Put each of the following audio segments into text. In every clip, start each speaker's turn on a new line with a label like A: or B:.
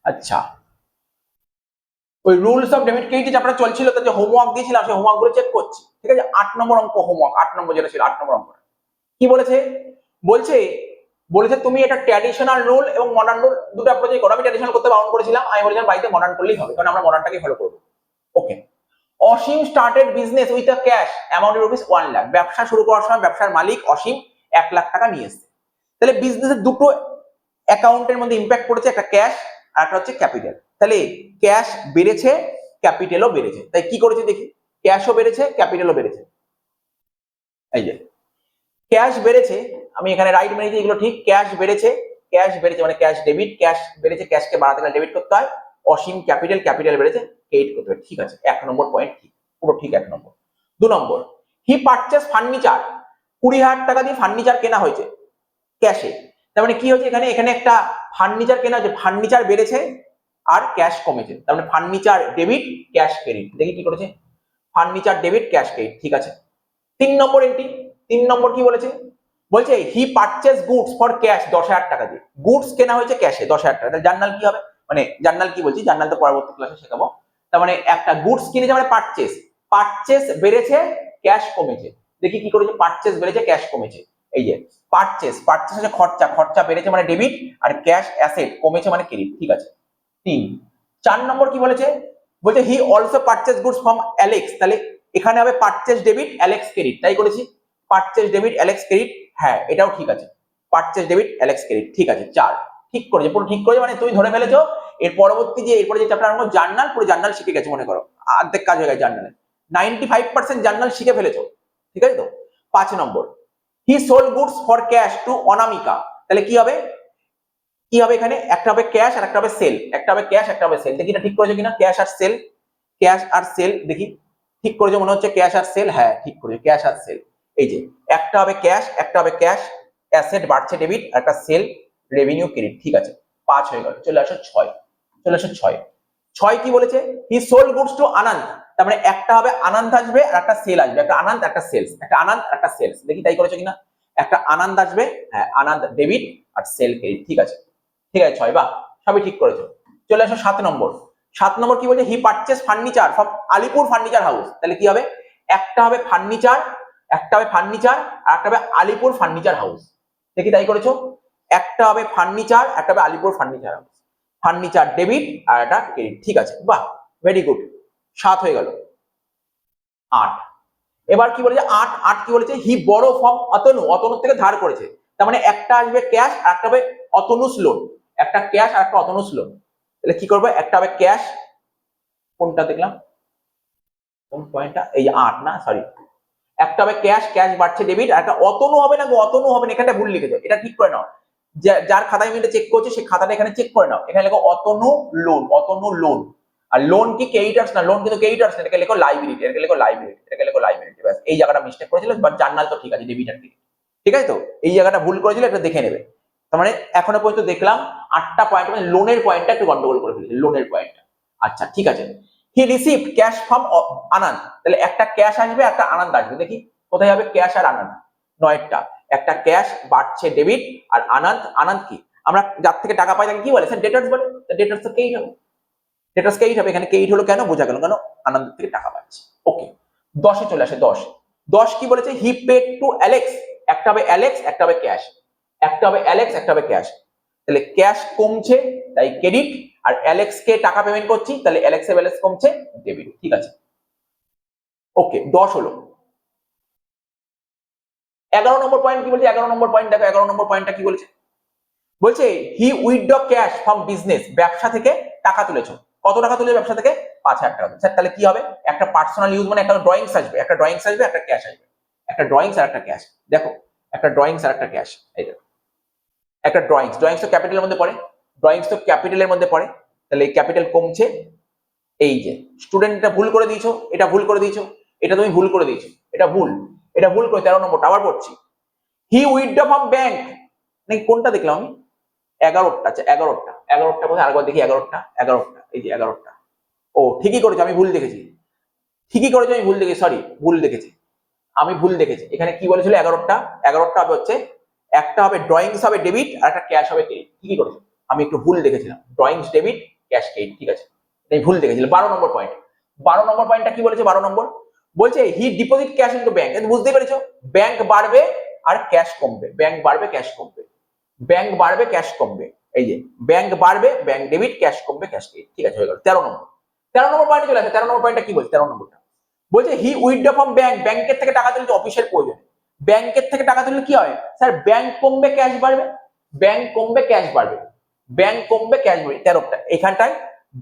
A: আচ্ছা, ওই rules of debit credit chapter চলছিল, তো যে হোমওয়ার্ক দিয়েছিলাম সেই হোমওয়ার্ক গুলো চেক করছি। ঠিক আছে, 8 নম্বর অঙ্ক হোমওয়ার্ক, 8 নম্বর যেটা ছিল 8 নম্বর অঙ্ক। কি বলেছে? বলছে বলেছে তুমি এটা ট্র্যাডিশনাল রুল এবং মডার্ন রুল দুটো অ্যাপ্রোচই করো। আমি ট্র্যাডিশনাল করতে বারণ করেছিলাম, আমি বলেছিলাম বাড়িতে মডার্ন করলেই হবে, কারণ আমরা মডার্নটাকে ফলো করবো। Okay. Asim started business with a cash amount rupees 1 lakh. ব্যবসা শুরু করার সময় ব্যবসার মালিক অসীম 1 লাখ টাকা নিয়ে এসেছে। তাহলে বিজনেসের দুটো অ্যাকাউন্টের মধ্যে ইম্প্যাক্ট পড়েছে, একটা ক্যাশ আর একটা হচ্ছে ক্যাপিটাল। তাহলে ক্যাশ বেড়েছে, ক্যাপিটালও বেড়েছে। তাই কি করেছে দেখি, ক্যাশও বেড়েছে, ক্যাপিটালও বেড়েছে। এই যে ক্যাশ বেড়েছে, আমি এখানে রাইট মেরেছি, এগুলো ঠিক। ক্যাশ বেড়েছে, ক্যাশ বেড়েছে মানে ক্যাশ ডেবিট, ক্যাশ বেড়েছে, ক্যাশকে বাড়াতে গেলে ডেবিট করতে হয়। অসীম ক্যাপিটাল, ক্যাপিটাল বেড়েছে, ক্রেডিট করতে হয়। ঠিক আছে, 1 নম্বর পয়েন্ট ঠিক, পুরো ঠিক 1 নম্বর। 2 নম্বর, হি পারচেজ ফার্নিচার, 20,000 টাকা দিয়ে ফার্নিচার কেনা হয়েছে ক্যাশে। তার মানে কি হয়েছে, এখানে একটা ফার্নিচার কেনা হয়েছে, ফার্নিচার বেড়েছে আর ক্যাশ কমেছে। তার মানে ফার্নিচার ডেবিট, ক্যাশ ক্রেডিট। দেখি কি করেছে, ফার্নিচার ডেবিট, ক্যাশ ক্রেডিট। ঠিক আছে। 3 নম্বর এন্ট্রি, 3 নম্বর কি বলেছে, বলছে he purchase goods for cash 10,000 টাকা দিয়ে। গুডস কেনা হয়েছে ক্যাশে 10,000 টাকা। তাহলে জার্নাল কি হবে, মানে জার্নাল কি বলছি, জার্নাল তো পরবর্তী ক্লাসে শেখাবো। তার মানে একটা গুডস কিনেছে মানে পারচেজ, পারচেজ বেড়েছে, ক্যাশ কমেছে। দেখি কি করেছে, পারচেজ বেড়েছে, ক্যাশ কমেছে। এই যে পারচেজ, পারচেজ হচ্ছে খরচা, খরচা বেড়েছে মানে ডেবিট, আর ক্যাশ অ্যাসেট কমেছে মানে ক্রেডিট। ঠিক আছে। 3। 4 নম্বর কি বলেছে, বলছে he also purchase goods from Alex. তাহলে এখানে হবে পারচেজ ডেবিট, অ্যালেক্স ক্রেডিট। তাই করেছি, পারচেজ ডেবিট, অ্যালেক্স ক্রেডিট। হ্যাঁ, এটাও ঠিক আছে, পারচেজ ডেবিট, অ্যালেক্স ক্রেডিট। ঠিক আছে, 4 ঠিক করেছে, পুরো ঠিক করেছে। মানে তুমি ধরে ফেলেছো এর পরবর্তী যে এরপরে যে চ্যাপ্টার আমরা জার্নাল, পুরো জার্নাল শিখে গেছে মনে করো, অর্ধেক কাজ হয়ে গেছে জার্নালে। 95% জার্নাল শিখে ফেলেছো। ঠিক আছে তো। 5 number, he sold goods for cash to অনামিকা। তাহলে কি হবে, কি হবে এখানে, একটা হবে ক্যাশ আর একটা হবে সেল, একটা হবে ক্যাশ একটা হবে সেল। দেখি না ঠিক করেছো কিনা, ক্যাশ আর সেল, ক্যাশ আর সেল। দেখি ঠিক করেছো মনে হচ্ছে, ক্যাশ আর সেল। হ্যাঁ ঠিক করেছো, ক্যাশ আর সেল। এই যে একটা হবে ক্যাশ, একটা হবে ক্যাশ অ্যাসেট বাড়ছে ডেবিট, আর একটা সেল রেভিনিউ ক্রেডিট। ঠিক আছে, 5 হয়ে গেল। চলে আসো 6, চলে আসো 6। 6 কি বলেছে, হি সোল্ড গুডস টু আনন্দ। তার মানে একটা হবে আনন্দ আসবে আর একটা সেল আসবে, একটা আনন্দ একটা সেলস, একটা আনন্দ একটা সেলস। দেখি তাই করেছো কিনা, একটা আনন্দ আসবে, হ্যাঁ আনন্দ ডেবিট আর সেল ক্রেডিট। ঠিক আছে, ঠিক আছে 6, বাহ সবই ঠিক করেছো। চলে আসো 7 নম্বর। 7 নম্বর কি বলছে, he purchase furniture from Alipur furniture house. তাহলে কি হবে, একটা হবে ফার্নিচার, একটা হবে ফার্নিচার আর একটা হবে আলিপুর ফার্নিচার হাউস। দেখি তাই করেছো, একটা হবে ফার্নিচার, একটা হবে Alipur furniture house. Furniture debit আর একটা ক্রেডিট। ঠিক আছে, বাহ ভেরি গুড। 7 হয়ে গেল। 8, এবার কি বলেছে 8, 8 কি বলেছে, হি বড় ফ্রম অতনু, অতনু থেকে ধার করেছে। তার মানে একটা আসবে ক্যাশ আর একটা হবে অতনুস লোন, একটা ক্যাশ আর একটা অতনুস লোন। তাহলে কি করবে, একটা হবে ক্যাশ, কোনটা দেখলাম, কোন পয়েন্টটা, এই 8 না সরি, একটা হবে ক্যাশ, ক্যাশ বাড়ছে ডেবিট, আর একটা অতনু হবে না গো, অতনু হবে না, এখানটা ভুল লিখেছে, এটা ঠিক করে নাও। যার খাতায় আমি এটা চেক করছি সেই খাতাটা এখানে চেক করে নাও, এখানে লেখো অতনু লোন, অতনু লোন। আর লোন কি ক্রেডিটার্স না, লোন কিন্তু ক্রেডিটার্স না, এটাকে লেখো লাইবিলিটি, এটাকে লেখো লাইবিলিটি, এটাকে লেখো লাইবিলিটি। ব্যাস এই জায়গাটা মিস্টেক করেছিল, বাট জার্নাল তো ঠিক আছে, ডেবিট আর ক্রেডিট। ঠিক আছে তো, এই জায়গাটা ভুল করেছিল, এটা দেখে নেবে। তার মানে এখনো পর্যন্ত দেখলাম 8টা পয়েন্ট, মানে লোনের পয়েন্টটা একটু গন্ডগোল করে ফেলেছে, লোনের পয়েন্টটা। আচ্ছা ঠিক আছে, হি রিসিভড ক্যাশ ফ্রম আনন্দ। তাহলে একটা ক্যাশ আসবে, একটা আনন্দ আসবে। দেখি কোথায় হবে ক্যাশ আর আনন্দ, 9টা। একটা ক্যাশ বাড়ছে ডেবিট, আর আনন্দ, আনন্দ কি, আমরা যার থেকে টাকা পাই তাকে কি বলে, স্যার ডেটার্স বলে। ডেটার্স তো কেই হবে, ডেটার্স কেই হবে। এখানে কেই হলো কেন, বোঝা গেল কেন, আনন্দ থেকে টাকা পাচ্ছে। ওকে, 10 চলে আসে। 10, 10 কি বলেছে, হি পেড টু অ্যালেক্স। একটা হবে অ্যালেক্স, একটা হবে ক্যাশ, একটা হবে অ্যালেক্স, একটা হবে ক্যাশ। তাহলে ক্যাশ কমছে তাই ক্রেডিট, আর অ্যালেক্স কে টাকা পেমেন্ট করছি তাহলে অ্যালেক্সের ব্যালেন্স কমছে, ডেবিট। ঠিক আছে, ওকে 10 হলো। 11 নম্বর পয়েন্ট কি বলছে, 11 নম্বর পয়েন্ট দেখো, 11 নম্বর পয়েন্টটা কি বলছে, বলছে হি উইথড্র ক্যাশ ফ্রম বিজনেস। ব্যবসা থেকে টাকা তুলেছো, কত টাকা তুলে ব্যবসা থেকে, 5,000 টাকা। স্যার তাহলে কি হবে, একটা পার্সোনাল ইউজ মানে একটা ড্রয়িংস আসবে, একটা ড্রয়িংস আসবে, একটা ক্যাশ আসবে, একটা ড্রয়িংস আর একটা ক্যাশ। দেখো একটা ড্রয়িংস আর একটা ক্যাশ, এই দেখো একটা ড্রয়িংস, ড্রয়িংস তো ক্যাপিটালের মধ্যে পড়ে, ড্রয়িংস তো ক্যাপিটালের মধ্যে পড়ে, তাহলে এই ক্যাপিটাল কমছে। এই যে স্টুডেন্ট এটা ভুল করে দিয়েছো, এটা ভুল করে দিয়েছো, এটা তুমি ভুল করে দিয়েছো, এটা ভুল, এটা ভুল করে 13 নম্বরটা আবার পড়ছি। হি উইথড্র ফ্রম ব্যাংক, নাকি কোনটা দেখলাম আমি, 11টা। আচ্ছা 11টা, 11টা কোথায়, আরেকবার দেখি 11টা, 11টা এই যে 11টা। ও ঠিকই করেছো, আমি ভুল দেখেছি, ঠিকই করেছো, আমি ভুল দেখেছি, সরি ভুল দেখেছি, আমি ভুল দেখেছি। এখানে কি বলেছিল 11টা, 11টা হবে হচ্ছে একটা হবে ড্রয়িংস হবে ডেবিট আর একটা ক্যাশ হবে ক্রেডিট। ঠিকই করেছো, আমি একটু ভুল দেখেছিলাম, ড্রয়িংস ডেবিট ক্যাশ ক্রেডিট, ঠিক আছে, এই ভুল দেখেছিল। 12 নম্বর পয়েন্ট, 12 নম্বর পয়েন্টটা কি বলেছে? 12 নম্বর বলছে হি ডিপোজিট ক্যাশ ইনটু ব্যাংক। বুঝতেই পেরেছো, ব্যাংক বাড়বে আর ক্যাশ কমবে, ব্যাংক বাড়বে ক্যাশ কমবে, ব্যাংক বাড়বে ক্যাশ কমবে, এই যে ব্যাংক বাড়বে, ব্যাংক ডেবিট, ক্যাশ কমবে, ক্যাশ ক্রেডিট, ঠিক আছে, হয়ে গেল 13 নম্বর। 13 নম্বর পয়েন্টে চলে আসে। 13 নম্বর পয়েন্টটা কি বলছে? 13 নম্বরটা বলছে হি উইথড্র ফ্রম ব্যাংক, ব্যাংকের থেকে টাকা তুলছে অফিসের প্রয়োজন। ব্যাংকের থেকে টাকা তুললে কি হয় স্যার? ব্যাংক কমবে ক্যাশ বাড়বে, ব্যাংক কমবে ক্যাশ বাড়বে, ব্যাংক কমবে ক্যাশ বাড়বে। 13টা এখানটায়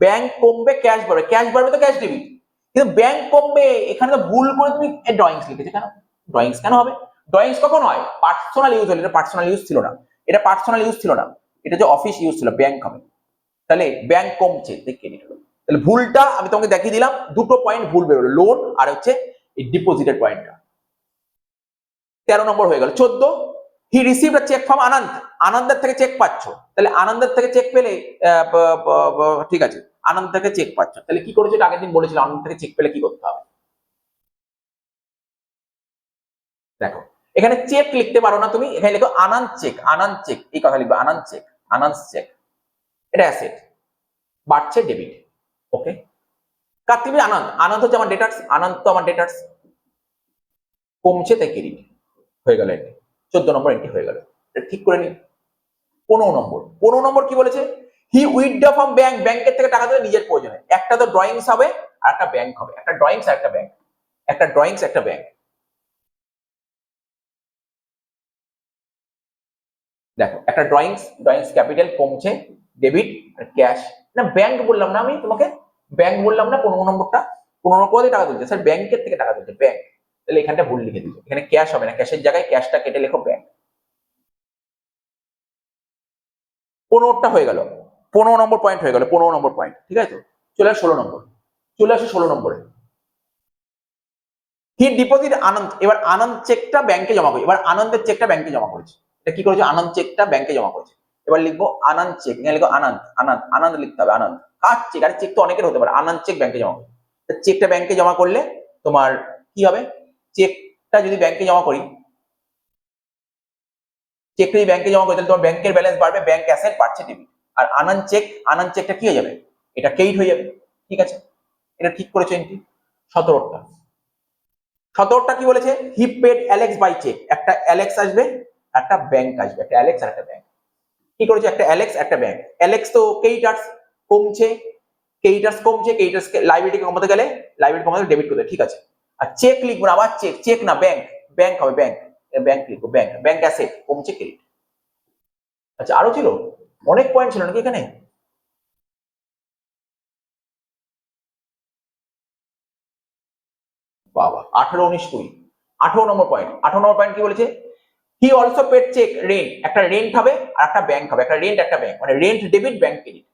A: ব্যাংক কমবে ক্যাশ বাড়বে, ক্যাশ বাড়বে তো ক্যাশ ডেবিট, কিন্তু ব্যাংক কমবে এখানে তো ভুল করে তুমি ড্রয়িংস লিখেছো। কেন ড্রয়িংস কেন হবে? ড্রয়িংস কখন হয়? পার্সোনাল ইউজ হলে, এটা পার্সোনাল ইউজ ছিল না, এটা পার্সোনাল ইউজ ছিল না, এটা যে অফিস ইউজ ছিল, ব্যাংক হবে। তাহলে ব্যাংক কমছে, ক্রেডিট হলো। তাহলে ভুলটা আমি তোমাকে দেখিয়ে দিলাম, দুটো পয়েন্ট ভুল বেরোলো, লোন আর হচ্ছে এই ডিপোজিটের পয়েন্টটা। 13 নম্বর হয়ে গেল। 14 he received a cheque from Anand, আনন্দের থেকে চেক পাচ্ছ, তাহলে আনন্দের থেকে চেক পেলে ঠিক আছে, আনন্দ থেকে চেক পাচ্ছ, তাহলে কি করেছো? আগের দিন বলেছিল আনন্দ থেকে চেক পেলে কি করতে হবে। দেখো এখানে চেক লিখতে পারো না তুমি, এখানে লিখো আনন্দ চেক, আনন্দ চেক, এই কথা লিখবে আনন্দ চেক, আনন্দ চেক, এটা অ্যাসেট, বাড়ছে ডেবিট, ওকে। কাটতিবে আনন্দ, আনন্দ হচ্ছে আমার ডেটার্স, আনন্দ তো আমার ডেটার্স, কমছে তাই ক্রেডিট হয়ে গেল, এন্ট্রি 14 নম্বর এন্ট্রি হয়ে গেল। এটা ঠিক করে নি। 15 নম্বর, 15 নম্বর কি বলেছে? হি উইথড্র ফ্রম ব্যাংক, ব্যাংকের থেকে টাকা তুলে নিজের প্রয়োজনে। একটা তো ড্রয়িংস হবে আর একটা ব্যাংক হবে, একটা ড্রয়িংস আর একটা ব্যাংক, একটা ড্রয়িংস একটা ব্যাংক। দেখো একটা ড্রয়িংস, ড্রয়িংস ক্যাপিটাল কমছে ডেবিট আর ক্যাশ, না ব্যাংক বললাম না আমি তোমাকে, ব্যাংক বললাম না 15 নম্বরটা, 15 নম্বর থেকে টাকা তুলছে স্যার, ব্যাংকের থেকে টাকা তুলছে ব্যাংক, তাহলে এখানটা ভুল লিখে দিচ্ছ, এখানে ক্যাশ হবে না, ক্যাশের জায়গায় ক্যাশটা কেটে লেখো ব্যাংক। 15টা হয়ে গেল, 15 নম্বর পয়েন্ট হয়ে গেল, 15 নম্বর পয়েন্ট, ঠিক আছে। চলে আসে 16 নম্বর, চলে আসে 16 নম্বরে। হি ডিপোজিট আনন্দ, এবার আনন্দ চেকটা ব্যাংকে জমা করেছে, এবার আনন্দের চেকটা ব্যাংকে জমা করেছে, এটা কি করেছে? আনন্দ চেকটা ব্যাংকে জমা করেছে। এবার লিখবো আনন্দ চেক, এখানে লিখবো আনন্দ, আনন্দ, আনন্দ লিখতে হবে, আনন্দ। কার চেক? আর চেক তো অনেকের হতে পারে, আনন্দ চেক ব্যাংকে জমা করেছে, চেকটা ব্যাংকে জমা করলে তোমার কি হবে? চেকটা যদি ব্যাংকে জমা করি, চেকটা যদি ব্যাংকে জমা করি, তাহলে তোমার ব্যাংকের ব্যালেন্স বাড়বে, ব্যাংক অ্যাসেট বাড়ছে ডেবিট, আর আনন্দ চেক, আনন্দ চেকটা কি হয়ে যাবে? এটা ক্রেডিট হয়ে যাবে, ঠিক আছে, এটা ঠিক করেছো এন্ট্রি। 17টা, 17টা কি বলেছে? He paid Alex by cheque, একটা অ্যালেক্স আসবে একটা ব্যাংক আসবে, একটা অ্যালেক্স আর একটা ব্যাংক, কি করেছে? একটা অ্যালেক্স একটা ব্যাংক। অ্যালেক্স তো ক্রেডিটার্স কমছে, ক্রেডিটার্স কমছে, ক্রেডিটার্স লাইবিলিটি কমাতে গেলে, লাইবিলিটি কমাতে ডেবিট করতে, ঠিক আছে। আর চেক লিখবো না, আবার চেক, চেক না ব্যাংক, ব্যাংক হবে ব্যাংক, ব্যাংক লিখবো ব্যাংক, ব্যাংক অ্যাসেট কমছে ক্রেডিট। আচ্ছা আরো ছিল, অনেক পয়েন্ট ছিল নাকি এখানে? বাবা 18, 19, 20, 18 নম্বর পয়েন্ট, 18 নম্বর পয়েন্ট কি বলেছে? He also paid cheque rent, একটা রেন্ট হবে আর একটা ব্যাংক হবে, একটা রেন্ট একটা ব্যাংক, মানে রেন্ট ডেবিট ব্যাংক ক্রেডিট।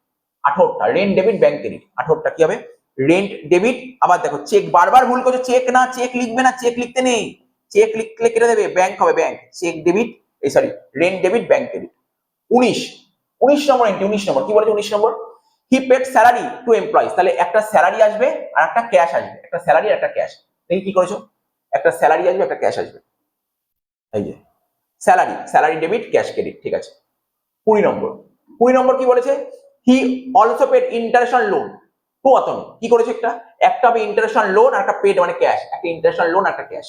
A: 18টা রেন্ট ডেবিট ব্যাংক ক্রেডিট, 18টা কি হবে? Rent debit. আবার দেখো চেক বারবার ভুল করছো, চেক না, চেক লিখবে না, চেক লিখতে নেই, চেক লিখলে কেটে দেবে, ব্যাংক হবে ব্যাংক, চেক ডেবিট, এই sorry rent debit bank credit. 19, 19 number entry, 19 number কি বলেছে? 19 number he paid salary to employees, তাহলে একটা স্যালারি আসবে আর একটা ক্যাশ আসবে, একটা স্যালারি আর একটা ক্যাশ, দেখি কি করেছো? একটা স্যালারি আসবে একটা ক্যাশ আসবে, এই যে salary, salary debit cash credit, ঠিক আছে। 20 নম্বর, 20 নম্বর কি বলেছে? He also paid interest loan to Atanu, কি করেছে? একটা একটা হবে ইন্টারেস্ট লোন আর একটা পেড মানে ক্যাশ, একটা ইন্টারেস্ট লোন একটা ক্যাশ,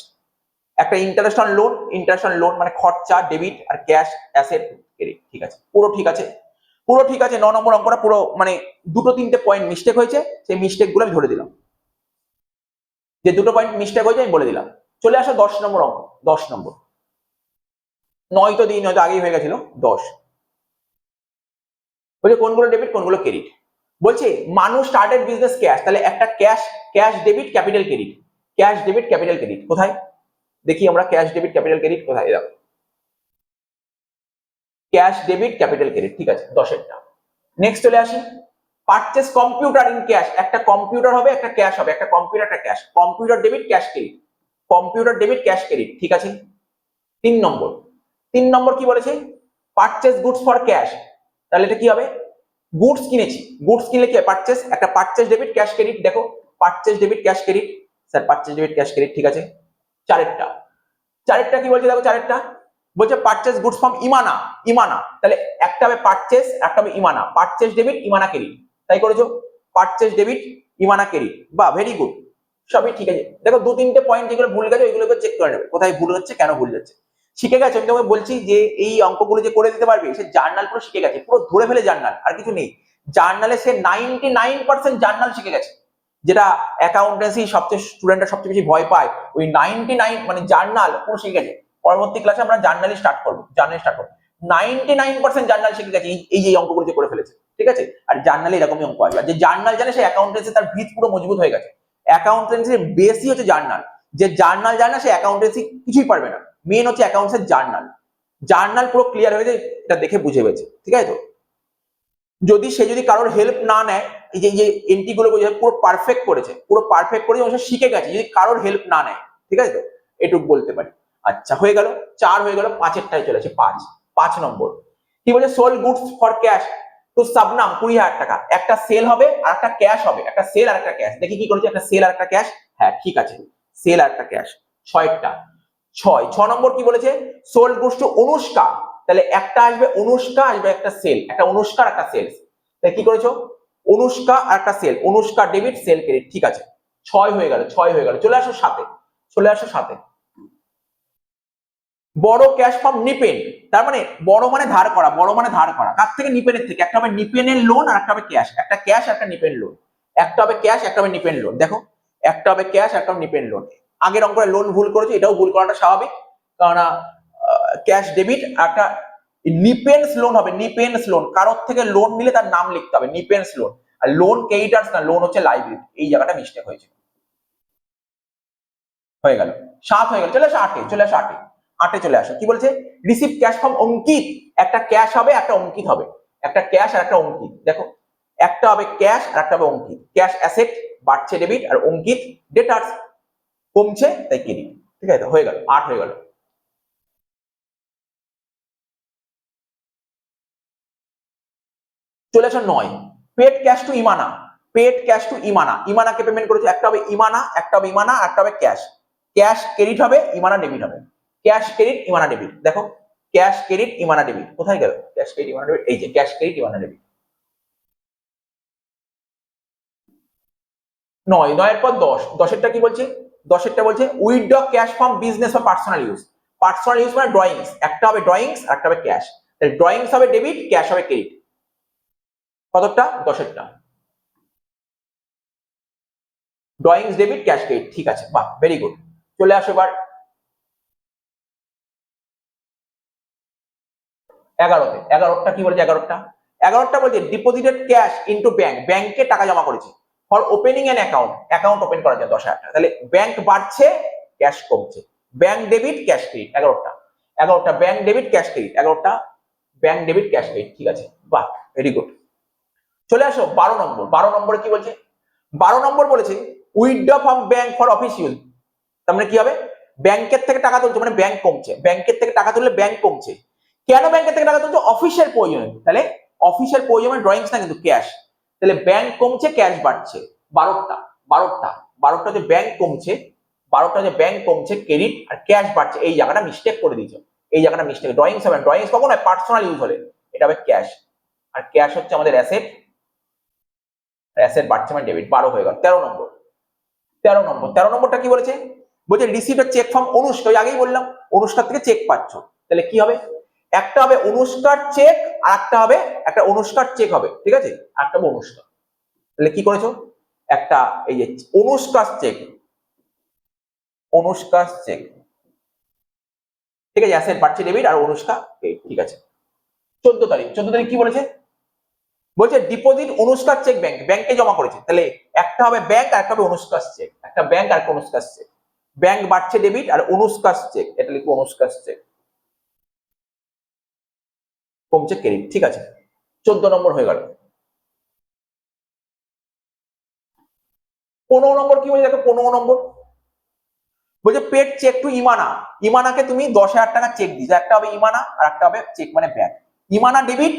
A: একটা ইন্টারেস্ট লোন, ইন্টারেস্ট লোন মানে খরচা ডেবিট আর ক্যাশ অ্যাসেট ক্রেডিট, ঠিক আছে, পুরো ঠিক আছে, পুরো ঠিক আছে। 9 নম্বর অঙ্কটা পুরো মানে দুটো তিনটে পয়েন্ট মিস্টেক হয়েছে, সেই মিস্টেক গুলো আমি ধরে দিলাম, যে দুটো পয়েন্ট মিস্টেক হয়েছে আমি বলে দিলাম। চলে আসো 10 নম্বর অঙ্ক, 10 নম্বর, 9 তো দিই, 9 তো আগেই হয়ে গেছিল, 10 বলছে কোনগুলো ডেবিট কোনগুলো ক্রেডিট। বলছে মানুষ স্টার্টেড বিজনেস ক্যাশ, তাহলে একটা cash, cash debit capital credit, cash debit capital credit কোথায় দেখি আমরা? ক্যাশ ডেবিট ক্যাপিটাল ক্রেডিট কোথায়? দেখো ক্যাশ ডেবিট ক্যাপিটাল ক্রেডিট, ঠিক আছে 10এরটা। নেক্সট চলে আসি, পারচেস কম্পিউটার ইন ক্যাশ, একটা কম্পিউটার হবে একটা ক্যাশ হবে, একটা কম্পিউটার একটা cash, computer debit cash credit, computer debit cash credit, ঠিক আছে। 3 নম্বর, 3 নম্বর কি বলেছে? পারচেস গুডস ফর ক্যাশ, তাহলে এটা কি হবে? গুডস কিনেছি, গুডস কিনলে কি হয়? পারচেস, একটা পারচেস ডেবিট ক্যাশ ক্রেডিট, দেখো purchase debit cash credit, sir purchase debit cash credit, ঠিক আছে। চারেরটা, চারেরটা কি বলছে? দেখো চারেরটা বলছে পারচেস গুডস ফ্রম ইমানা, ইমানা, তাহলে একটা হবে পারচেস একটা হবে ইমানা, পারচেস ডেবিট ইমানা ক্রেডিট, তাই করেছো। পারচেজ ডেবিট, ইমানা ক্রেডিট, বা ভেরি গুড, সবই ঠিক আছে। দেখো 2-3টে পয়েন্ট যেগুলো ভুল গেছে ওইগুলোকে চেক করে নেবে, কোথায় ভুল হচ্ছে, কেন ভুল যাচ্ছে। শিখে গেছে, আমি তোমাকে বলছি যে এই অঙ্কগুলো যে করে দিতে পারবে সে জার্নাল পুরো শিখে গেছে, পুরো ধরে ফেলে জার্নাল, আর কিছু নেই। জার্নালে সে 99% জার্নাল শিখে গেছে, যেটা অ্যাকাউন্টেন্সি সবচেয়ে স্টুডেন্টরা সবচেয়ে বেশি ভয় পায়, ওই 99 মানে জার্নাল পুরো শিখে গেছে। পরবর্তী ক্লাসে আমরা জার্নালি স্টার্ট করবো, 99% জার্নাল শিখে গেছে এই যে অঙ্কগুলো যে করে ফেলেছে, ঠিক আছে। আর জার্নালে এরকমই অঙ্ক আসবে, আর যে জার্নাল জানে সে অ্যাকাউন্টেন্সি তার ভিত পুরো মজবুত হয়ে গেছে। অ্যাকাউন্টেন্সির বেসই হচ্ছে জার্নাল, যে জার্নাল জানে না সে অ্যাকাউন্টেন্সি কিছুই পারবে না। মেন হচ্ছে অ্যাকাউন্টসের জার্নাল, জার্নাল পুরো ক্লিয়ার হয়ে যায়, এটা দেখে বুঝে পেয়েছে, ঠিক আছে। তো যদি কারোর হেল্প না নেয়, এই যে এন্ট্রি গুলো পুরো পারফেক্ট করেছে, পুরো পারফেক্ট করেছে, সে শিখে গেছে, যদি কারোর হেল্প না নেয়, ঠিক আছে। তো এটুকু বলতে পারি। আচ্ছা হয়ে গেল, 4 হয়ে গেল, 5এরটায় চলেছে। 5 নম্বর কি বলছে, সোল গুডস ফর ক্যাশ তো সাবনাম 20,000 টাকা। একটা সেল হবে আর একটা ক্যাশ হবে, একটা সেল আর একটা ক্যাশ। দেখি কি করেছে, একটা সেল আর একটা ক্যাশ, হ্যাঁ ঠিক আছে, সেল আর একটা ক্যাশ। 6 নম্বর কি বলেছে, সোল্ড গুডস টু অনুষ্কা, তাহলে একটা আসবে অনুষ্কা, আসবে একটা সেল, একটা অনুষ্কা আর একটা সেল। তাহলে কি করেছো, অনুষ্কা আর একটা sale, Anushka debit sale credit, ঠিক আছে। 6 হয়ে গেল, 6 হয়ে গেল। চলে আসো 7-এ, চলে আসো 7-এ। বড় ক্যাশ ফ্রম নিপেন, তার মানে বড় মানে ধার করা, বড় মানে ধার করা, কার থেকে, নিপেনের থেকে। একটা হবে নিপেনের লোন আর একটা হবে ক্যাশ, একটা ক্যাশ একটা নিপেন লোন, একটা হবে ক্যাশ একটা হবে নিপেন লোন। দেখো একটা হবে ক্যাশ একটা হবে নিপেন লোন। আগের অঙ্কের লোন ভুল করেছে, এটাও ভুল করাটা স্বাভাবিক, কারণ ক্যাশ ডেবিট একটা নিপেন্স লোন হবে, নিপেন্স লোন, কারোর থেকে লোন নিলে তার নাম লিখতে হবে, নিপেন্স লোন। আর লোন ক্রেডিটার্স না, লোন হচ্ছে লাইবিলিটি, এই জায়গাটা মিস্টেক হয়েছে। হয়ে গেল 7 হয়ে গেল, চলে আসো 8-এ, চলে আসো 8-এ, 8-এ চলে আসো। কি বলছে, রিসিভ ক্যাশ ফ্রম অঙ্কিত, একটা ক্যাশ হবে একটা অঙ্কিত হবে, একটা ক্যাশ আর একটা অঙ্কিত। দেখো একটা হবে ক্যাশ আর একটা হবে অঙ্কিত। ক্যাশ অ্যাসেট বাড়ছে ডেবিট, আর অঙ্কিত ডেটার্স কমছে তাই ক্রেডিট, ঠিক আছে। হয়ে গেল 8 হয়ে গেল। চলে আসো 9, paid cash to Imana, paid cash to Imana, ইমানাকে পেমেন্ট করেছে, একটা হবে ইমানা, একটা হবে ইমানা, একটা হবে ক্যাশ। ক্যাশ ক্রেডিট হবে, ইমানা ডেবিট হবে, ক্যাশ ক্রেডিট ইমানা ডেবিট। দেখো ক্যাশ ক্রেডিট ইমানা ডেবিট, কোথায় গেল ক্যাশ ক্রেডিট ইমানা ডেবিট, এই যে ক্যাশ ক্রেডিট ইমানা ডেবিট। 9 এর পর 10, 10এরটা কি বলছে, 10এরটা বলছে উইথড্র ক্যাশ ফ্রম বিজনেস বা পার্সোনাল ইউজ। পার্সোনাল ইউজ মানে ড্রয়িংস, একটা হবে ড্রয়িংস আর একটা হবে ক্যাশ, তাহলে ড্রয়িংস হবে ডেবিট, ক্যাশ হবে ক্রেডিট। কতটা, 10এরটা, ড্রয়িংস ডেবিট ক্যাশ ক্রেডিট, ঠিক আছে, বাহ ভেরি গুড। চলে আসো এবার 11-তে, 11টা কি বলছে, 11টা বলছে ডিপোজিটেড ক্যাশ ইনটু ব্যাংক, ব্যাংকে টাকা জমা করেছে for opening an account, account open করার জন্য 10,000 টাকা। তাহলে ব্যাংক বাড়ছে ক্যাশ কমছে, ব্যাংক ডেবিট ক্যাশ ক্রেডিট। 11টা ব্যাংক ডেবিট ক্যাশ ক্রেডিট, 11টা ব্যাংক ডেবিট ক্যাশ ক্রেডিট, ঠিক আছে, বাহ ভেরি গুড। চলে আসো 12 নম্বর, 12 নম্বরে কি বলছে, 12 নম্বর বলেছে withdraw from bank for office use. তার মানে কি হবে, ব্যাংকের থেকে টাকা তুলছে মানে ব্যাংক কমছে, ব্যাংকের থেকে টাকা তুললে ব্যাংক কমছে। কেন ব্যাংকের থেকে টাকা তুলছে, অফিসের প্রয়োজনে, তাহলে অফিসের প্রয়োজনে ড্রয়িংস না কিন্তু ক্যাশ, তাহলে ব্যাংক কমছে ক্যাশ বাড়ছে। 12টা 12টা 12টা যে ব্যাংক কমছে, 12টা যে ব্যাংক কমছে ক্রেডিট আর ক্যাশ বাড়ছে, এই জায়গাটা মিস্টেক করে দিয়েছো, এই জায়গাটা মিস্টেক। ড্রয়িংস হবে, ড্রয়িংস কখন হয়, পার্সোনাল ইউজ হলে, এটা হবে ক্যাশ, আর ক্যাশ হচ্ছে আমাদের অ্যাসেট, অ্যাসেট বাড়ছে মানে ডেবিট। 12 হয়ে গেল। 13 নম্বরটা কি বলেছে, বলছে receive a cheque from Anushka, ওই আগেই বললাম অনুষ্কার থেকে চেক পাচ্ছ, তাহলে কি হবে, একটা হবে অনুষ্কার চেক আর একটা হবে, একটা অনুষ্কার চেক হবে, ঠিক আছে, একটা হবে অনুষ্কা। তাহলে কি করেছো, একটা এই যে অনুষ্কার চেক, অনুষ্কার চেক, ঠিক আছে, অ্যাসেট বাড়ছে ডেবিট আর অনুষ্কা, ঠিক আছে। 14 তারিখ কি বলেছে, বলছে ডিপোজিট অনুষ্কার চেক ব্যাংক, ব্যাংকে জমা করেছে, তাহলে একটা হবে ব্যাংক আর একটা হবে অনুষ্কার চেক, একটা ব্যাংক আর একটা অনুষ্কার চেক। ব্যাংক বাড়ছে ডেবিট আর অনুষ্কার চেক, এটা লিখবো অনুষ্কার চেক, কমছে ক্রেডিট, ঠিক আছে। 14 নম্বর হয়ে গেল। 15 নম্বর কি বলছে, দেখো 15 নম্বর বলছে পেড চেক টু ইমানা, ইমানাকে তুমি 10,000 টাকা চেক দিছো, একটা হবে ইমানা আর একটা হবে চেক মানে bank. Imana debit,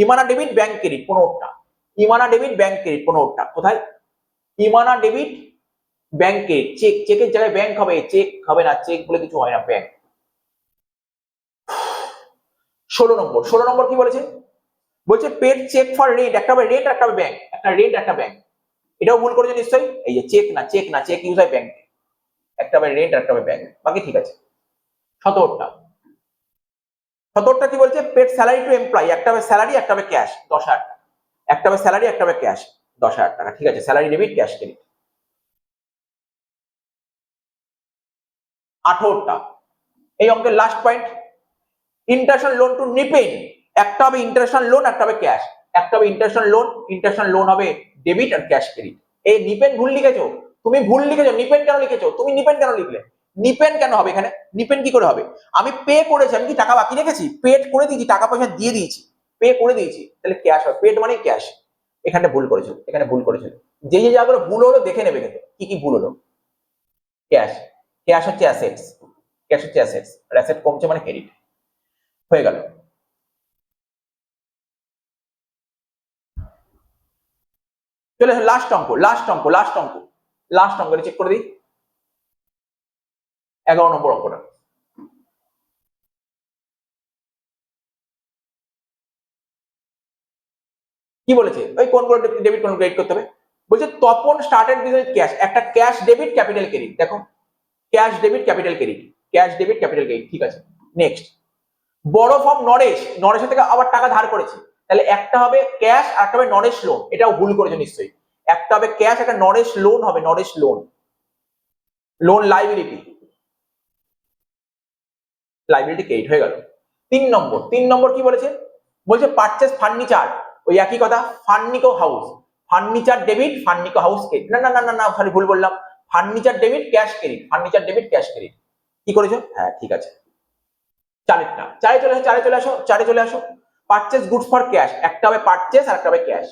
A: Imana debit bank credit 15টা, ইমানা ডেবিট ব্যাংক ক্রেডিট 15টা, কোথায়, Imana debit bank credit, cheque, চেকের জায়গায় ব্যাংক হবে, চেক হবে না, চেক বলে কিছু হয় না, ব্যাংক। 16 নম্বর কি বলেছে, বলছে পেড চেক ফর রেন্ট, একটা হবে রেন্ট একটা হবে ব্যাংক, একটা রেন্ট একটা ব্যাংক, এটাও ভুল করেছে নিশ্চয়ই। এই যে চেক ইউজ হয় ব্যাংক, একটা হবে রেন্ট একটা হবে ব্যাংক, বাকি ঠিক আছে। 17টা কি বলছে, পেড স্যালারি টু এমপ্লয়ি, একটা হবে স্যালারি একটা হবে ক্যাশ 10,000 টাকা, একটা হবে স্যালারি একটা হবে ক্যাশ 10,000 টাকা, ঠিক আছে, স্যালারি ডেবিট ক্যাশ ক্রেডিট। 18টা এই অঙ্কের last point, international loan to Nipen, একটা হবে ইন্টারন্যাশনাল লোন একটা হবে ক্যাশ, একটা হবে ইন্টারন্যাশনাল লোন হবে ডেবিট আর ক্যাশ ক্রেডিট। এই নিপেন ভুল লিখেছো, তুমি ভুল লিখেছো, নিপেন কেন লিখেছো, তুমি নিপেন কেন লিখলে, নিপেন কেন হবে এখানে, নিপেন কি করে হবে, আমি পে করেছি, আমি কি টাকা বাকি রেখেছি, পেড করে দিয়েছি, টাকা পয়সা দিয়ে দিয়েছি, পে করে দিয়েছি, তাহলে ক্যাশ হবে, পেড মানে ক্যাশ। এখানে ভুল করেছো, এখানে ভুল করেছো, যে যে জায়গাগুলো ভুল হলো দেখে নেবে কিন্তু কি কি ভুল হলো। ক্যাশ, ক্যাশ হচ্ছে অ্যাসেটস, ক্যাশ হচ্ছে অ্যাসেটস, আর অ্যাসেট কমছে মানে ক্রেডিট হয়ে গেল। চলে আসো লাস্ট অঙ্ক চেক করে দিই, 11 নম্বর অঙ্কটা। কি বলেছে, ওই কোনগুলো ডেবিট কোন ক্রেডিট করতে হবে, বলছে তপন স্টার্টেড বিজনেস ক্যাশ, একটা ক্যাশ ডেবিট ক্যাপিটাল ক্রেডিট, দেখো cash debit capital credit, cash debit capital credit, ঠিক আছে। নেক্সট, বড় ফর্ম নরেশের থেকে আবার টাকা ধার করেছে, তাহলে একটা হবে ক্যাশ আর একটা হবে নরেশ লোন, এটাও ভুল করেছে নিশ্চয়ই, একটা হবে ক্যাশ একটা নরেশ লোন হবে, Naresh loan, loan liability credit হয়ে গেল। 3 নম্বর কি বলেছে, বলছে পারচেজ ফার্নিচার, ওই একই কথা, Furnico house, furniture debit Furnico house credit, না না না না না সরি ভুল বললাম, furniture debit cash credit, furniture debit cash credit, কি করেছো, হ্যাঁ ঠিক আছে। চারে চলে আসো, পারচেজ গুডস ফর ক্যাশ, একটা হবে পারচেজ আর একটা হবে ক্যাশ,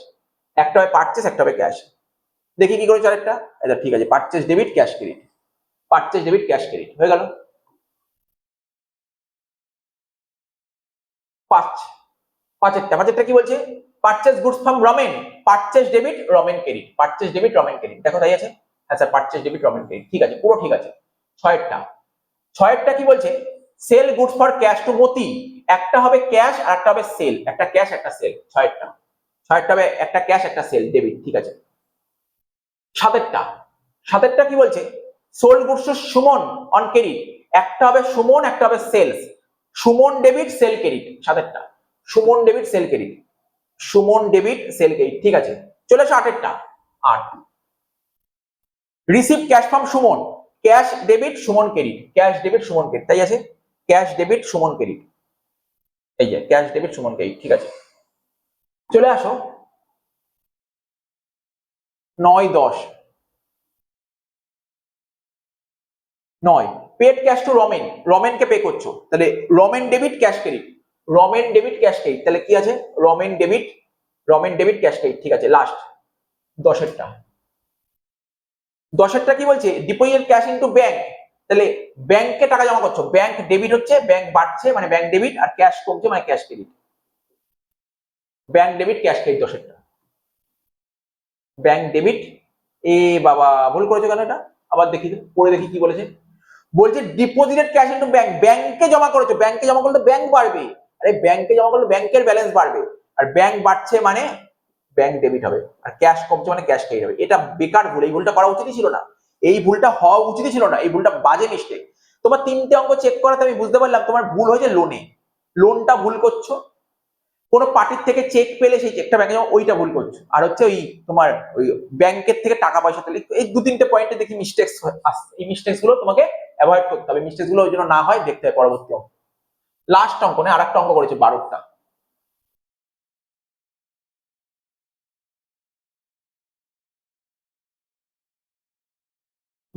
A: একটা হবে পারচেজ একটা হবে ক্যাশ, দেখি কি করেছো আরেকটা, আচ্ছা ঠিক আছে, purchase debit cash credit, purchase debit cash credit হয়ে গেল। পাঁচ, পাঁচেরটা কি বলছে, purchase goods from Ramen, purchase debit Ramen credit, purchase debit Ramen credit, দেখো তাই আছে, হ্যাঁ sir purchase debit Ramen credit, ঠিক আছে পুরো ঠিক আছে। ছয়েরটা কি বলছে, sale goods for cash to Moti, একটা হবে ক্যাশ আর একটা হবে সেল, একটা ক্যাশ একটা সেল, ছয়েরটা হবে একটা ক্যাশ একটা সেল ডেবিট, ঠিক আছে। সাতেরটা কি বলছে, sold goods to Suman on credit, একটা হবে সুমন একটা হবে sales, Suman debit sale credit, সাতেরটা Suman debit sale credit, Suman debit sale credit, ঠিক আছে। চলে আসো আটেরটা, আট, receive cash from Suman, cash debit Suman credit, cash debit Suman credit, তাই আছে, ক্যাশ ডেবিট সুমন ক্রেডিট, এই যে ক্যাশ ডেবিট সুমন ক্রেডিট, ঠিক আছে। চলে আসো 9, 10, 9, পেড ক্যাশ টু রমেন, রমেনকে পে করছো, তাহলে Ramen debit cash credit, Ramen debit cash credit, তাহলে কি আছে, রমেন ডেবিট ক্যাশ ক্রেডিট, ঠিক আছে। লাস্ট 10এরটা, কি বলছে, ডিপোজিট ক্যাশ ইনটু ব্যাংক, তাহলে ব্যাংকে টাকা জমা করছো, ব্যাংক ডেবিট হচ্ছে, ব্যাংক বাড়ছে মানে ব্যাংক ডেবিট, আর ক্যাশ কমছে মানে cash credit, bank debit cash credit 10এরটা, ব্যাংক ডেবিট, এ বাবা ভুল করেছো কেন এটা, আবার দেখি পড়ে দেখি কি বলেছে, বলছে ডিপোজিটেড ক্যাশ ইনটু ব্যাংক, ব্যাংকে জমা করেছো, ব্যাংকে জমা করলে ব্যাংক বাড়বে, আরে ব্যাংকে জমা করলে ব্যাংকের ব্যালেন্স বাড়বে, আর ব্যাংক বাড়ছে মানে ব্যাংক ডেবিট হবে, আর ক্যাশ কমছে মানে ক্যাশ ক্রেডিট হবে, এটা বেকার ভুল, এই ভুলটা করা উচিতই ছিল না, এই ভুলটা হওয়া উচিতই ছিল না, এই ভুলটা বাজে মিস্টেক। তোমার 3টে অঙ্ক চেক করাতে আমি বুঝতে পারলাম তোমার ভুল হয়েছে লোনে, লোনটা ভুল করছো, কোনো পার্টির থেকে চেক পেলে সেই চেকটা ব্যাংকে জমা, ওইটা ভুল করছো, আর হচ্ছে ওই তোমার ওই ব্যাংকের থেকে টাকা পয়সা তুলে, এই 2-3টে পয়েন্টে দেখি মিস্টেক্স আসছে, এই মিস্টেক্স গুলো তোমাকে অ্যাভয়েড করতে হবে, মিস্টেক্স গুলো ওই জন্য না হয় দেখতে হবে পরবর্তী অঙ্ক। লাস্ট অঙ্ক নেই, আরেকটা অঙ্ক করেছে 12টা,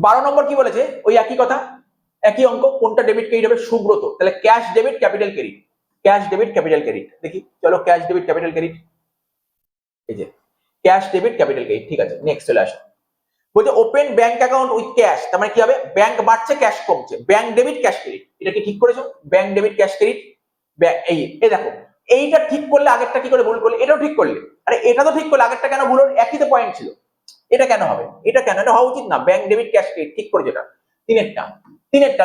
A: 12 নম্বর কি বলেছে, ওই একই কথা, একই অঙ্ক, কোনটা ডেবিট ক্রেডিট হবে, সুব্রত, তাহলে cash debit capital credit, cash debit capital credit, দেখি চলো ক্যাশ ডেবিট ক্যাপিটাল ক্রেডিট, এই যে ক্যাশ ডেবিট ক্যাপিটাল ক্রেডিট, ঠিক আছে। নেক্সট চলে আসো, বলছে open bank account with cash, তার মানে কি হবে, ব্যাংক বাড়ছে ক্যাশ কমছে, ব্যাংক ডেবিট ক্যাশ ক্রেডিট, এটা কি ঠিক করেছো, ব্যাংক ডেবিট ক্যাশ ক্রেডিট, এই এই দেখো, এইটা ঠিক করলে আগেরটা কি করে ভুল করলে, এটাও ঠিক করলে, আরে এটা তো ঠিক করলে আগেরটা কেন ভুল হলো, একই তো পয়েন্ট ছিল, এটা কেন হবে, এটা কেন, এটা হওয়া উচিত না, ব্যাংক ডেবিট ক্যাশ ক্রেডিট ঠিক করে, যেটা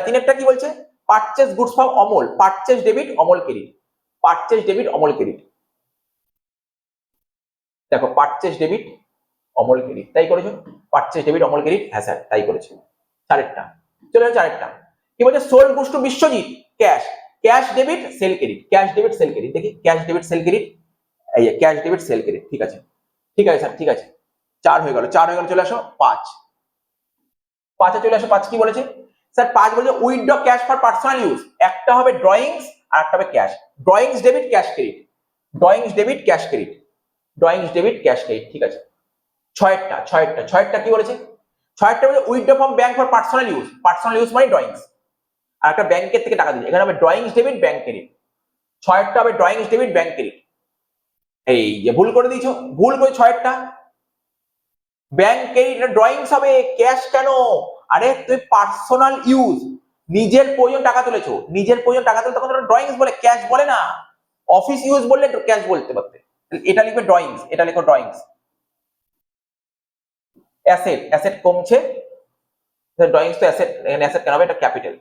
A: তিনেরটা কি বলছে, purchase goods from Amal, purchase debit Amal credit, purchase debit Amal credit, দেখো পারচেজ ডেবিট অমল ক্রেডিট, তাই করেছো? পারচেজ ডেবিট অমল ক্রেডিট, হ্যাঁ স্যার তাই করেছে। চারেরটা চলে যাবে, চারেরটা কি বলছে? Sold goods to Biswajit cash, cash debit sale credit, cash debit sale credit, দেখি ক্যাশ ডেবিট সেল ক্রেডিট, এই ক্যাশ ডেবিট সেল ক্রেডিট, ঠিক আছে ঠিক আছে স্যার ঠিক আছে। 4 হয়ে গেল, 4 হয়ে গেল, চলে আসো 5, 5 চলে আসো। 5 কি বলেছে স্যার? 5 বলেছে withdraw cash for personal use, একটা হবে ড্রয়িংস আর একটা হবে cash, drawings debit cash credit, drawings debit cash credit, drawings debit cash credit, ঠিক আছে। 6টা কি বলেছে? 6টা বলেছে withdraw from bank for personal use, personal use মানে ড্রয়িংস, আর একটা ব্যাংকের থেকে টাকা দিচ্ছে, এখানে হবে ড্রয়িংস ডেবিট ব্যাংক ক্রেডিট, 6টা হবে ড্রয়িংস ডেবিট ব্যাংক ক্রেডিট। এই যে ভুল করে দিয়েছো, ভুল করে 6টা ব্যাংক ক্রেডিট ড্রয়িংস হবে, ক্যাশ কেন? আরে তুই পার্সোনাল ইউজ, নিজের প্রয়োজন টাকা তুলেছো, নিজের প্রয়োজন টাকা তুলে তখন ড্রয়িংস বলে, ক্যাশ বলে না। অফিস ইউজ বললে ক্যাশ বলতে পারতে, এটা লিখবে ড্রয়িংস, এটা লিখো ড্রয়িংস। অ্যাসেট, অ্যাসেট কমছে, ড্রয়িংস তো অ্যাসেট, এখানে অ্যাসেট কেন হবে? এটা ক্যাপিটাল,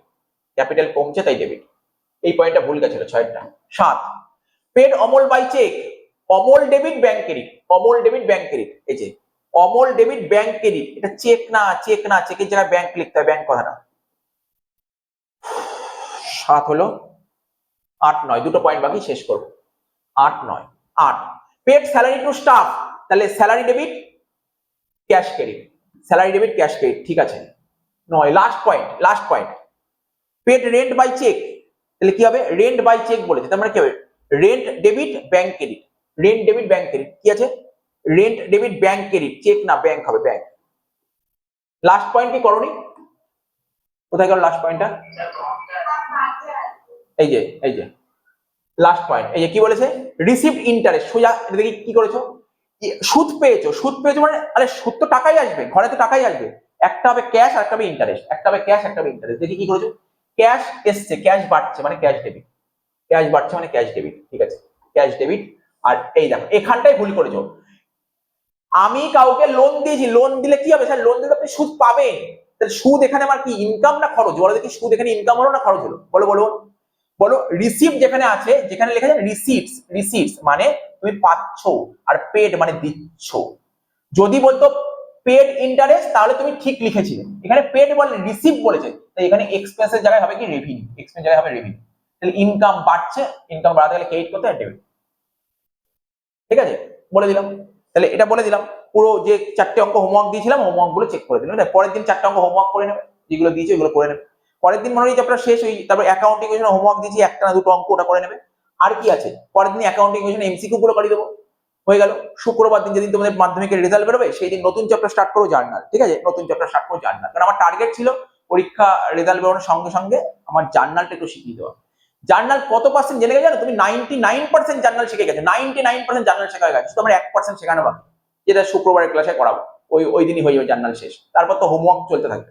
A: ক্যাপিটাল কমছে তাই ডেবিট। এই পয়েন্টটা ভুল গেছিল 6টা। 7 paid Amal by cheque, Amal debit bank credit, Amal debit bank credit, এই যে অমল ডেবিট ব্যাংক ক্রেডিট, এটা চেক না, চেক না, চেকের জায়গায় ব্যাংক লিখতে হয়, ব্যাংক কথাটা। 7 হলো, 8 9, দুটো পয়েন্ট বাকি, শেষ করব। 8 9 8 পেড স্যালারি টু স্টাফ, তাহলে salary debit cash credit, salary debit cash credit, ঠিক আছে। 9 last point, last point paid rent by cheque, তাহলে কি হবে? রেন্ট বাই চেক বলেছে, তার মানে কি হবে? Rent debit bank credit, rent debit bank credit, কি আছে? Rent debit bank credit, cheque না ব্যাংক হবে, ব্যাংক। লাস্ট পয়েন্ট কি করনি? কোথায় গেল লাস্ট পয়েন্টটা? এই যে এই যে লাস্ট পয়েন্ট, এই যে কি বলেছে? রিসিভড ইন্টারেস্ট, সোজা দেখি কি করেছো, সুদ পেয়েছো, সুদ পেয়েছো মানে আরে সুদ তো টাকাই আসবে, ঘরে তো টাকাই আসবে, একটা হবে ক্যাশ আর একটা হবে ইন্টারেস্ট, একটা হবে ক্যাশ একটা হবে ইন্টারেস্ট, দেখি কি করেছো? ক্যাশ এসছে, ক্যাশ বাড়ছে মানে ক্যাশ ডেবিট, ক্যাশ বাড়ছে মানে ক্যাশ ডেবিট, ঠিক আছে ক্যাশ ডেবিট। আর এই দেখো এখানটাই ভুল করেছো, আমি কাউকে লোন দিয়েছি, লোন দিলে কি হবে স্যার? লোন দিলে আপনি সুদ পাবেন, তাহলে সুদ এখানে আমার কি ইনকাম না খরচ? বলো দেখি, সুদ এখানে ইনকাম হলো না খরচ হলো? বলো বলো বলো। রিসিপ্ট যেখানে আছে, যেখানে লেখা আছে রিসিপ্টস, রিসিপ্টস মানে তুমি পাচ্ছ, আর পেড মানে দিচ্ছ। যদি বলতো পেড ইন্টারেস্ট তাহলে তুমি ঠিক লিখেছিলে, এখানে পেড বলে রিসিপ্ট বলেছে, তাই এখানে এক্সপেন্সের জায়গায় হবে কি রেভিনিউ, এক্সপেন্স জায়গায় হবে রেভিনিউ। তাহলে ইনকাম বাড়ছে, ইনকাম বাড়াতে গেলে ক্রেডিট করতে হয় ডেবিট, ঠিক আছে বলে দিলাম। তাহলে এটা বলে দিলাম, পুরো যে 4টে অঙ্ক হোমওয়ার্ক দিয়েছিলাম হোমওয়ার্ক গুলো চেক করে দিলাম, পরের দিন 4টে অঙ্ক হোমওয়ার্ক করে নেবে, যেগুলো দিয়েছে ওগুলো করে নেবে। পরের দিন মনে হয় চ্যাপ্টার শেষ হই, তারপর অ্যাকাউন্টিং ইকুয়েশন হোমওয়ার্ক দিয়েছি, একটা না দুটো অঙ্ক ওটা করে নেবে। আর কি আছে? পরের দিন অ্যাকাউন্টিং ইকুয়েশন এমসিকিউ গুলো করে দেবো, হয়ে গেল। শুক্রবার দিন যেদিন তোমাদের মাধ্যমিকের রেজাল্ট বেরোবে সেই দিন নতুন চ্যাপ্টার স্টার্ট করো জার্নাল, ঠিক আছে নতুন চ্যাপ্টার স্টার্ট করো জার্নাল, কারণ আমার টার্গেট ছিল পরীক্ষা রেজাল্ট বেরোনোর সঙ্গে সঙ্গে আমার জার্নালটা একটু শিখিয়ে দেওয়া। জার্নাল কত পার্সেন্ট জেনে গেছো জানো? তুমি 99% জার্নাল শিখে গেছো, 99% জার্নাল শেখা হয়ে গেছে, তোমার 1% শেখানো বাকি, যেটা শুক্রবারের ক্লাসে করাবো, ওই দিনই হয়ে যাবে জার্নাল শেষ, তারপর তো হোমওয়ার্ক চলতে থাকবে।